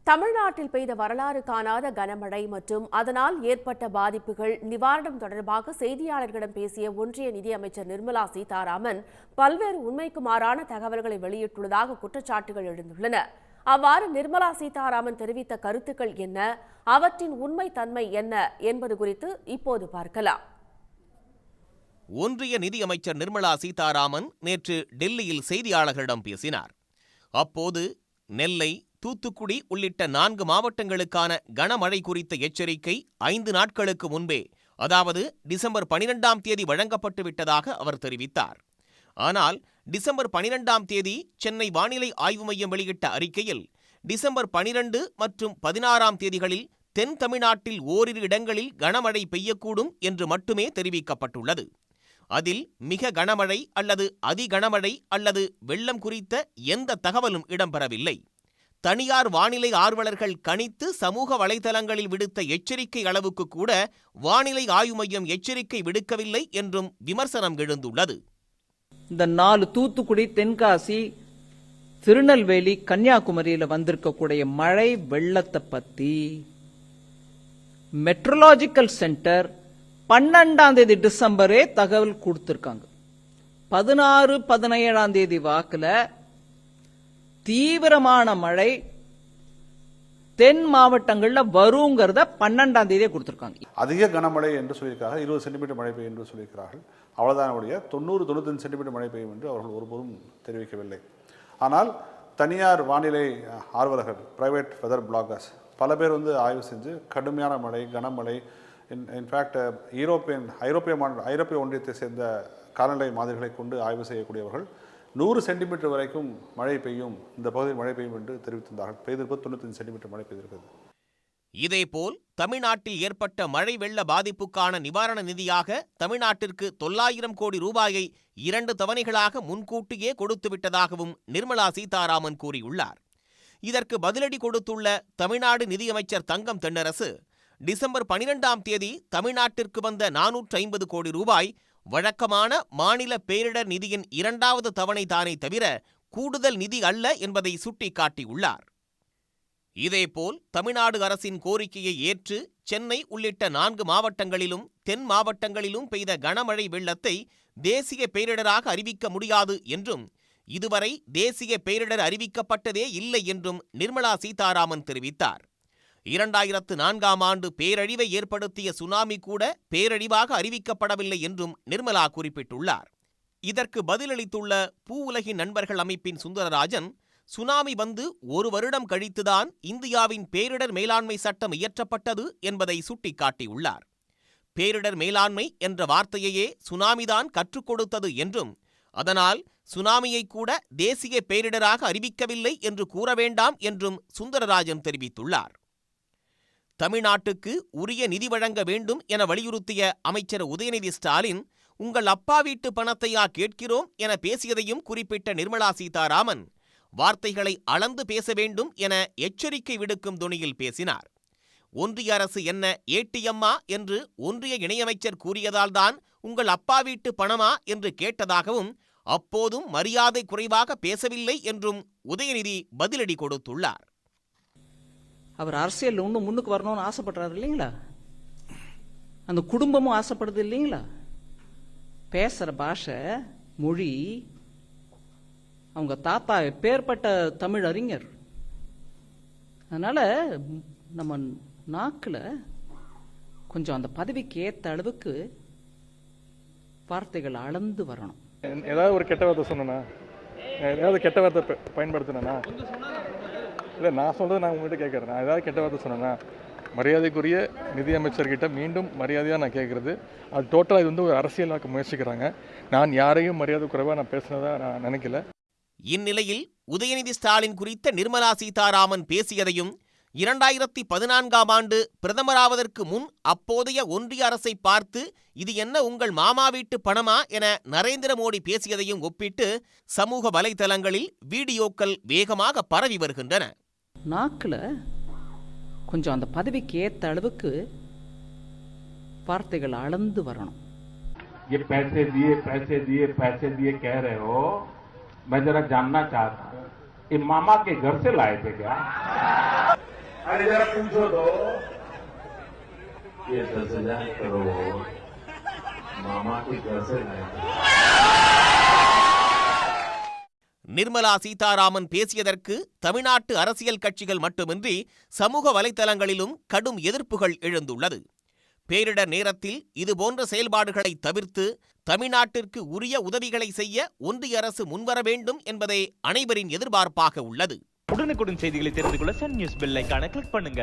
தமிழ்நாட்டில் பெய்த வரலாறு காணாத கனமழை மற்றும் அதனால் ஏற்பட்ட பாதிப்புகள் நிவாரணம் தொடர்பாக செய்தியாளர்களிடம் பேசிய ஒன்றிய நிதியமைச்சர் நிர்மலா சீதாராமன் பல்வேறு உண்மைக்கு மாறான தகவல்களை வெளியிட்டுள்ளதாக குற்றச்சாட்டுகள் எழுந்துள்ளன. அவ்வாறு நிர்மலா சீதாராமன் தெரிவித்த கருத்துக்கள் என்ன, அவற்றின் உண்மை தன்மை என்ன என்பது குறித்து இப்போது பார்க்கலாம். ஒன்றிய நிதியமைச்சர் நிர்மலா சீதாராமன் நேற்று டெல்லியில் செய்தியாளர்களிடம் பேசினார். அப்போது நெல்லை, தூத்துக்குடி உள்ளிட்ட 4 மாவட்டங்களுக்கான கனமழை குறித்த எச்சரிக்கை 5 நாட்களுக்கு முன்பே, அதாவது டிசம்பர் 12ஆம் தேதி வழங்கப்பட்டு விட்டதாக அவர் தெரிவித்தார். ஆனால் டிசம்பர் 12ஆம் தேதி சென்னை வானிலை ஆய்வு மையம் வெளியிட்ட அறிக்கையில் டிசம்பர் 12 மற்றும் 16ஆம் தேதிகளில் தென் தமிழ்நாட்டில் ஓரிரு இடங்களில் கனமழை பெய்யக்கூடும் என்று மட்டுமே தெரிவிக்கப்பட்டுள்ளது. அதில் மிக கனமழை அல்லது அதிகனமழை அல்லது வெள்ளம் குறித்த எந்த தகவலும் இடம்பெறவில்லை. தனியார் வானிலை ஆர்வலர்கள் கணித்து சமூக வலைதளங்களில் விடுத்த எச்சரிக்கை அளவுக்கு கூட வானிலை ஆய்வு மையம் எச்சரிக்கை விடுக்கவில்லை என்றும் விமர்சனம் எழுந்துள்ளது. இந்த 4 தூத்துக்குடி, தென்காசி, திருநெல்வேலி, கன்னியாகுமரியில் வந்திருக்கக்கூடிய மழை வெள்ளத்தை பத்தி மெட்ரோலாஜிக்கல் சென்டர் 12ஆம் தேதி டிசம்பரே தகவல் கொடுத்திருக்காங்க. 16, 17ஆம் தேதி வாக்குல தீவிரமான மழை தென் மாவட்டங்கள்ல வருங்கிறத 12ஆம் தேதியே கொடுத்திருக்காங்க. அதிக கனமழை என்று சொல்லியிருக்காங்க. 20 சென்டிமீட்டர் மழை பெய்யும் என்று சொல்லியிருக்கிறார்கள். அவ்வளவுதான். 90-95 சென்டிமீட்டர் மழை பெய்யும் என்று அவர்கள் ஒருபோதும் தெரிவிக்கவில்லை. ஆனால் தனியார் வானிலை ஆர்வலர்கள், பிரைவேட் வெதர் பிளாகர்ஸ் பல பேர் ஆய்வு செஞ்சு கடுமையான மழை, கனமழை, இன்ஃபேக்ட் ஐரோப்பிய ஒன்றியத்தை சேர்ந்த காலநிலை மாதிரிகளை கொண்டு ஆய்வு செய்யக்கூடியவர்கள் 100 சென்டிமீட்டர் வரைக்கும் மழை பெய்யும், இந்த பகுதியில் மழை பெய்யும் என்று தெரிவித்திருந்தார்கள். பெய்திருப்பது 95 சென்டிமீட்டர் மழை பெய்திருக்கிறது. இதேபோல் தமிழ்நாட்டில் ஏற்பட்ட மழை வெள்ள பாதிப்புக்கான நிவாரண நிதியாக தமிழ்நாட்டிற்கு 900 கோடி ரூபாயை 2 தவணைகளாக முன்கூட்டியே கொடுத்துவிட்டதாகவும் நிர்மலா சீதாராமன் கூறியுள்ளார். இதற்கு பதிலடி கொடுத்துள்ள தமிழ்நாடு நிதியமைச்சர் தங்கம் தென்னரசு, டிசம்பர் 12ஆம் தேதி தமிழ்நாட்டிற்கு வந்த 450 கோடி ரூபாய் வழக்கமான மாநில பேரிடர் நிதியின் 2வது தவணை தானே தவிர கூடுதல் நிதி அல்ல என்பதை சுட்டிக்காட்டியுள்ளார். இதேபோல் தமிழ்நாடு அரசின் கோரிக்கையை ஏற்று சென்னை உள்ளிட்ட 4 மாவட்டங்களிலும் தென் மாவட்டங்களிலும் பெய்த கனமழை வெள்ளத்தை தேசிய பேரிடராக அறிவிக்க முடியாது என்றும், இதுவரை தேசிய பேரிடர் அறிவிக்கப்பட்டதே இல்லை என்றும் நிர்மலா சீதாராமன் தெரிவித்தார். 2004ஆம் ஆண்டு பேரழிவை ஏற்படுத்திய சுனாமி கூட பேரழிவாக அறிவிக்கப்படவில்லை என்றும் நிர்மலா குறிப்பிட்டுள்ளார். இதற்கு பதிலளித்துள்ள பூ உலகின் நண்பர்கள் அமைப்பின் சுந்தரராஜன், சுனாமி வந்து 1 வருடம் கழித்துதான் இந்தியாவின் பேரிடர் மேலாண்மை சட்டம் இயற்றப்பட்டது என்பதை சுட்டிக்காட்டியுள்ளார். பேரிடர் மேலாண்மை என்ற வார்த்தையையே சுனாமிதான் கற்றுக் கொடுத்தது என்றும், அதனால் சுனாமியை கூட தேசிய பேரிடராக அறிவிக்கவில்லை என்று கூற வேண்டாம் என்றும் சுந்தரராஜன் தெரிவித்துள்ளார். தமிழ்நாட்டுக்கு உரிய நிதி வழங்க வேண்டும் என வலியுறுத்திய அமைச்சர் உதயநிதி ஸ்டாலின், உங்கள் அப்பா வீட்டு பணத்தையா கேட்கிறோம் என பேசியதையும் குறிப்பிட்ட நிர்மலா சீதாராமன், வார்த்தைகளை அளந்து பேச வேண்டும் என எச்சரிக்கை விடுக்கும் தொனியில் பேசினார். ஒன்றிய அரசு என்ன ஏடிஎம்மா என்று ஒன்றிய இணையமைச்சர் கூறியதால்தான் உங்கள் அப்பா வீட்டு பணமா என்று கேட்டதாகவும், அப்போதும் மரியாதை குறைவாக பேசவில்லை என்றும் உதயநிதி பதிலடி கொடுத்துள்ளார். அவர் அரசியல் இன்னும் முன்னுக்கு வரணும்னு ஆசைப்படுறாரு இல்லைங்களா? அந்த குடும்பமும் ஆசைப்படுது இல்லைங்களா? பேசுற பாஷை, மொழி, அவங்க தாத்தா பேர்பட்ட தமிழ் அறிஞர். அதனால நம்ம நாக்குல கொஞ்சம் அந்த பதவிக்கு ஏற்ற அளவுக்கு வார்த்தைகள் அளந்து வரணும். ஏதாவது ஒரு கெட்ட வார்த்தை சொன்னா, ஏதாவது கெட்ட வார்த்தை பயன்படுத்தினா, இல்லை நான் சொல்றது நான் உங்கள்கிட்ட கேட்குறேன். நான் ஏதாவது கெட்ட வார்த்தை சொன்னேன்னா மரியாதைக்குரிய நிதியமைச்சர்கிட்ட மீண்டும் மரியாதையாக நான் கேட்குறது, அது டோட்டலாக இது ஒரு அரசியலாக்க முயற்சிக்கிறாங்க. நான் யாரையும் மரியாதை குறைவாக நான் பேசுனதா நான் நினைக்கல. இந்நிலையில் உதயநிதி ஸ்டாலின் குறித்த நிர்மலா சீதாராமன் பேசியதையும் 2014ஆம் ஆண்டு பிரதமராவதற்கு முன் அப்போதைய ஒன்றிய அரசை பார்த்து இது என்ன உங்கள் மாமா வீட்டு பணமா என நரேந்திர மோடி பேசியதையும் ஒப்பிட்டு சமூக வலைதளங்களில் வீடியோக்கள் வேகமாக பரவி வருகின்றன. நாக்குல கொஞ்சம் அந்த பதவிக்கு ஏற்ற அளவுக்கு வார்த்தைகள் அளந்து வரணும். ये पैसे दिए कह रहे हो, मैं जरा जानना चाहता हूँ, ये मामा के घर से लाए थे क्या? अरे जरा पूछो तो ये 10,000 करोड़ मामा के घर से लाए थे। நிர்மலா சீதாராமன் பேசியதற்கு தமிழ்நாட்டு அரசியல் கட்சிகள் மட்டுமின்றி சமூக வலைதளங்களிலும் கடும் எதிர்ப்புகள் எழுந்துள்ளது. பேரிடர் நேரத்தில் இதுபோன்ற செயல்பாடுகளை தவிர்த்து தமிழ்நாட்டிற்கு உரிய உதவிகளை செய்ய ஒன்றிய அரசு முன்வர வேண்டும் என்பதே அனைவரின் எதிர்பார்ப்பாக உள்ளது. உடனுக்குடன் செய்திகளை தெரிந்து கொள்ள சன் நியூஸ் பெல் ஐகானை கிளிக் பண்ணுங்க.